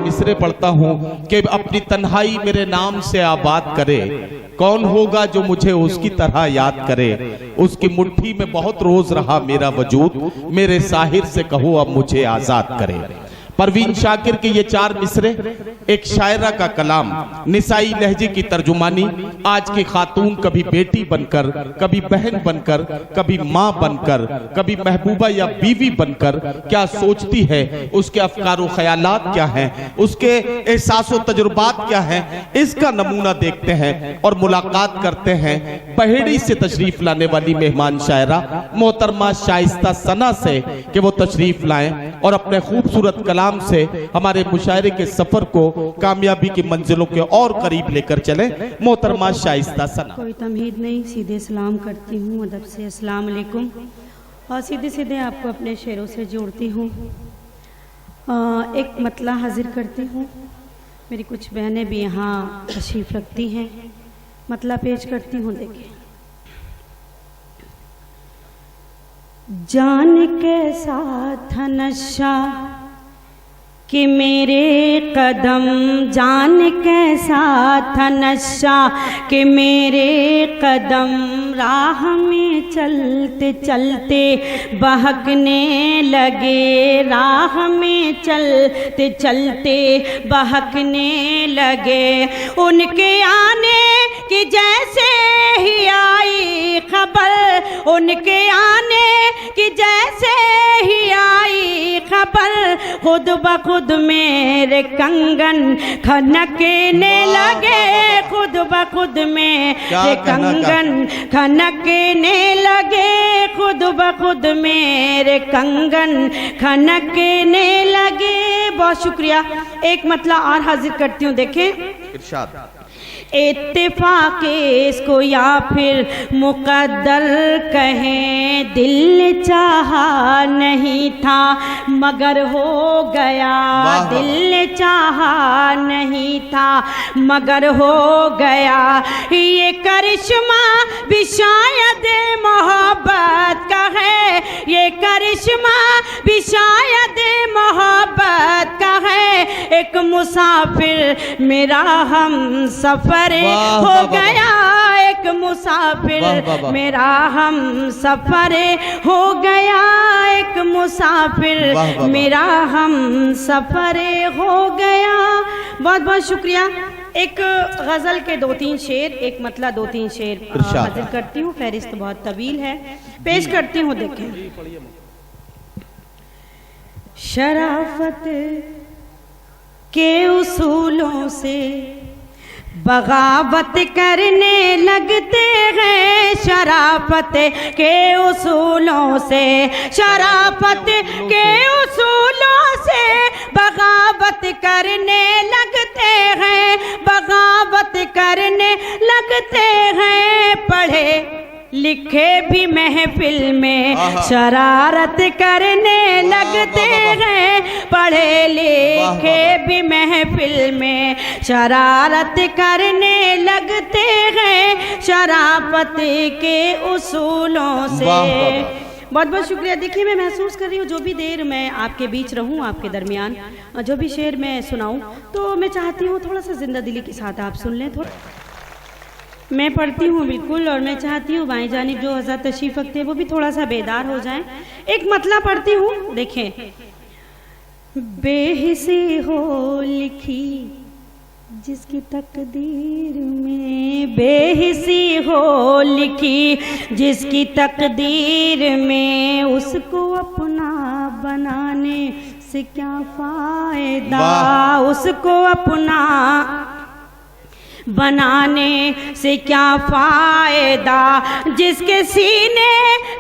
मिसरे पढ़ता हूँ कि अपनी तन्हाई मेरे नाम से आबाद करे, कौन होगा जो मुझे उसकी तरह याद करे, उसकी मुट्ठी में बहुत रोज रहा मेरा वजूद, मेरे साहिर से कहो अब मुझे आजाद करे। परवीन शाकिर के ये 4 मिसरे, एक शायरा का कलाम, निसाई लहजे की तर्जुमानी। आज की खातून कभी बेटी बनकर, कभी बहन बनकर, कभी माँ बनकर, कभी महबूबा या बीवी बनकर क्या सोचती है, उसके अफकार व ख्यालात क्या हैं, उसके एहसास व तजुर्बात क्या हैं, इसका नमूना देखते हैं और मुलाकात करते हैं पहेड़ी से तशरीफ लाने वाली मेहमान शायरा मोहतरमा शाइस्ता सना से कि वो तशरीफ लाएं और अपने खूबसूरत कलाम से हमारे मुशायरे के सफर को कामयाबी की मंजिलों के और करीब लेकर चले। मोहतरमा शाइस्ता सना। कोई तमहीद नहीं, सीधे सलाम करती हूँ अदब से, अस्सलाम वालेकुम। और सीधे सीधे आपको अपने शेरों से जोड़ती हूँ। एक मतला हाजिर करती हूँ। मेरी कुछ बहनें भी यहाँ तशरीफ रखती हैं। मतला पेश करती हूँ। देखिए, जान कैसा था नशा कि मेरे कदम, जान कैसा था नशा कि मेरे कदम राह में चलते चलते बहकने लगे, राह में चलते चलते बहकने लगे। उनके आने की जैसे ही आई खबर, उनके आने की जैसे ही आई खबर, खुद ब खुद मेरे कंगन खनकने लगे, खुद ब खुद मेरे कंगन खनकने लगे, खुद ब खुद मेरे कंगन खनकने लगे। बहुत शुक्रिया। एक मतला और हाजिर करती हूँ। देखें, इरशाद। इत्तेफाक इसको या फिर मुकद्दर कहें, दिल चाहा नहीं था मगर हो गया, दिल चाहा नहीं था मगर हो गया। ये करिश्मा भी शायद मोहब्बत का है, ये करिश्मा भी शायद मोहब्बत का है। एक मुसाफिर मेरा हम सफर हो गया, एक मुसाफिर मेरा हम सफर हो गया, एक मुसाफिर मेरा हम सफर हो गया। बहुत बहुत शुक्रिया। एक गजल के 2-3 शेर, एक मतला 2-3 शेर हाजिर करती हूँ। फहरिस्त बहुत तवील है, पेश करती हूँ। देखें, शराफत के उसूलों से बगावत करने लगते हैं, शराफत के उसूलों से, शराफत के उसूलों से बगावत करने लगते हैं, बगावत करने लगते हैं। पढ़े लिखे भी महफिल में शरारत करने लगते हैं, पढ़े लिखे भी महफिल में शरारत करने लगते हैं, शराफत के उसूलों से। बहुत बहुत शुक्रिया। देखिए, मैं महसूस कर रही हूँ जो भी देर मैं आपके बीच रहूँ, आपके दरमियान जो भी शेर मैं सुनाऊँ, तो मैं चाहती हूँ थोड़ा सा जिंदा दिली के साथ आप सुन लें। थोड़ा मैं पढ़ती हूँ बिल्कुल, और मैं चाहती हूँ बाएं जानिब जो हज़रत तशरीफ रखते हैं वो भी थोड़ा सा बेदार हो जाएं। एक मतला पढ़ती हूँ। देखें, बेहिसी हो लिखी जिसकी तकदीर में, बेहिसी हो लिखी जिसकी तकदीर में, उसको अपना बनाने से क्या फायदा, उसको अपना बनाने से क्या फायदा। जिसके सीने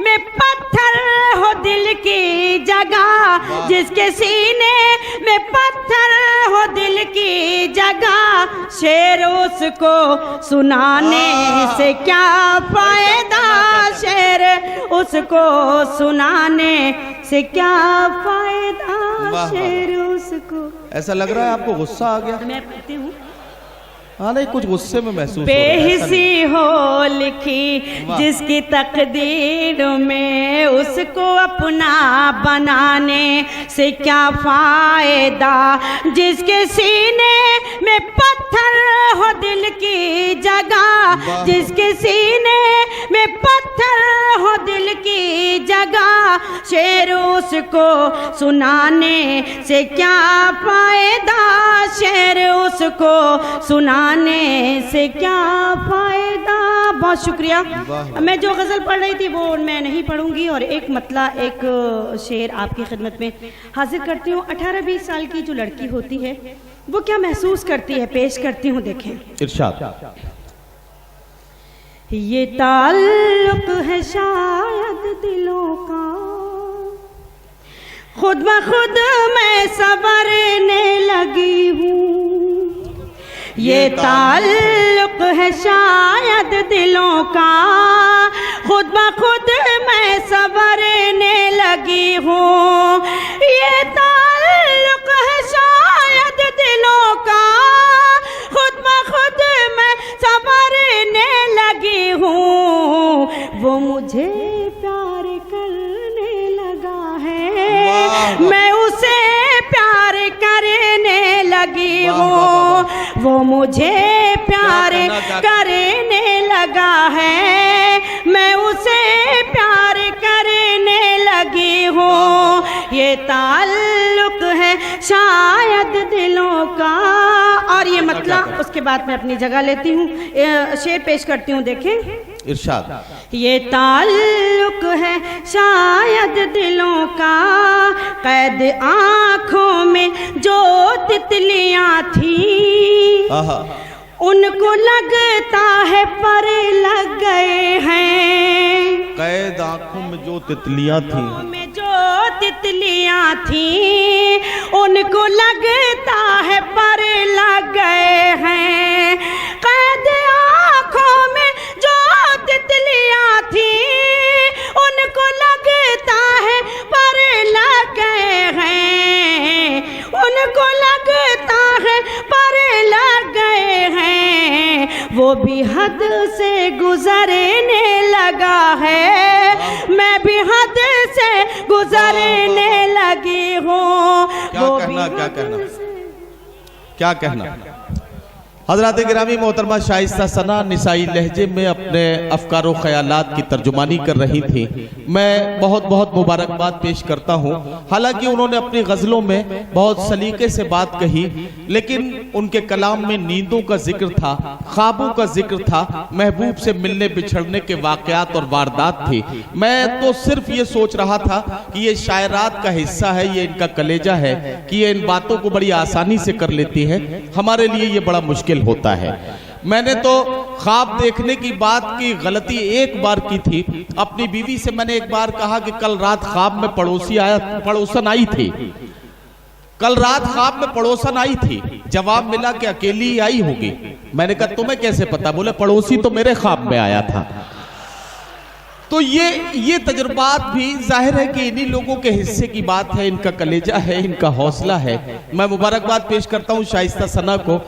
में पत्थर हो दिल की जगह, जिसके सीने में पत्थर हो दिल की जगह, शेर उसको सुनाने से क्या फायदा, शेर उसको सुनाने से क्या फायदा, शेर उसको। ऐसा लग रहा है आपको गुस्सा आ गया? मैं पढ़ती हूँ। हाँ, नहीं, कुछ गुस्से में महसूस बेहिसी हो लिखी जिसकी तकदीर में, उसको अपना बनाने से क्या फायदा, जिसके सीने में पत्थर हो दिल की जगह, जिसके सीने में पत्थर हो दिल की जगह, शेर उसको सुनाने से क्या फायदा, शेर उसको सुनाने से क्या फायदा। बहुत शुक्रिया। मैं जो गज़ल पढ़ रही थी वो मैं नहीं पढ़ूंगी और एक मतला एक शेर आपकी खिदमत में हाजिर करती हूँ। 18-20 साल की जो लड़की होती है वो क्या महसूस करती है, पेश करती हूँ, देखें। इरशाद। ये ताल्लुक है शायद दिलों का, खुद ब खुद मैं संवरने लगी हूँ। ये ताल्लुक है शायद दिलों का, खुद ब खुद मैं संवरने लगी हूँ। ये ताल्लुक है शायद दिलों का, खुद ब खुद मैं संवरने लगी हूँ। वो मुझे प्यार करने लगा है, मैं उसे प्यार करने लगी हूँ। वो मुझे प्यार करने लगा है, मैं उसे प्यार करने लगी हूँ। ये ताल्लुक है शायद दिलों का। और ये मतलब उसके बाद मैं अपनी जगह लेती हूँ, शेर पेश करती हूँ, देखें। इरशाद। ये ताल्लुक है शायद दिलों का, कैद आँखों में जो तितलियाँ थी, उनको लगता है पर लग गए हैं। कैद आँखों में जो तितलियाँ थी, में जो तितलियाँ थी, उनको लगता है पर लग गए हैं। कैद आँखों में जो तितलियाँ थी, उनको लगता है पर लग गए हैं, उनको लगता है पर लग गए हैं। वो भी हद से गुजरने लगा है, मैं भी हद से गुजरने लगी हूँ। क्या कहना, क्या कहना, क्या कहना। हज़रात गिरामी मोहतरमा शाइस्ता सना निसाई लहजे में अपने अफकारो ख्यालात की तर्जुमानी कर रही थी। मैं बहुत बहुत मुबारकबाद पेश करता हूँ। हालांकि उन्होंने अपनी गज़लों में बहुत सलीके से बात कही, लेकिन उनके कलाम में नींदों का जिक्र था, ख्वाबों का जिक्र था, महबूब से मिलने बिछड़ने के वाक़यात और वारदात थी। मैं तो सिर्फ ये सोच रहा था कि ये शायरात का हिस्सा है, ये इनका कलेजा है कि ये इन बातों को बड़ी आसानी से कर लेती हैं। हमारे लिए ये बड़ा मुश्किल होता है। मैंने तो ख्वाब देखने की बात की गलती एक बार की थी। अपनी बीवी से मैंने एक बार कहा कि कल रात ख्वाब में पड़ोसन आई थी, कल रात ख्वाब में पड़ोसन आई थी। जवाब मिला कि अकेली ही आई होगी। मैंने कहा तुम्हें कैसे पता? बोले पड़ोसी तो मेरे ख्वाब में आया था। तो ये तजुर्बात भी जाहिर है कि इन्हीं लोगों के हिस्से की बात है, इनका कलेजा है, इनका हौसला है। मैं मुबारकबाद पेश करता हूँ शाइस्ता सना को।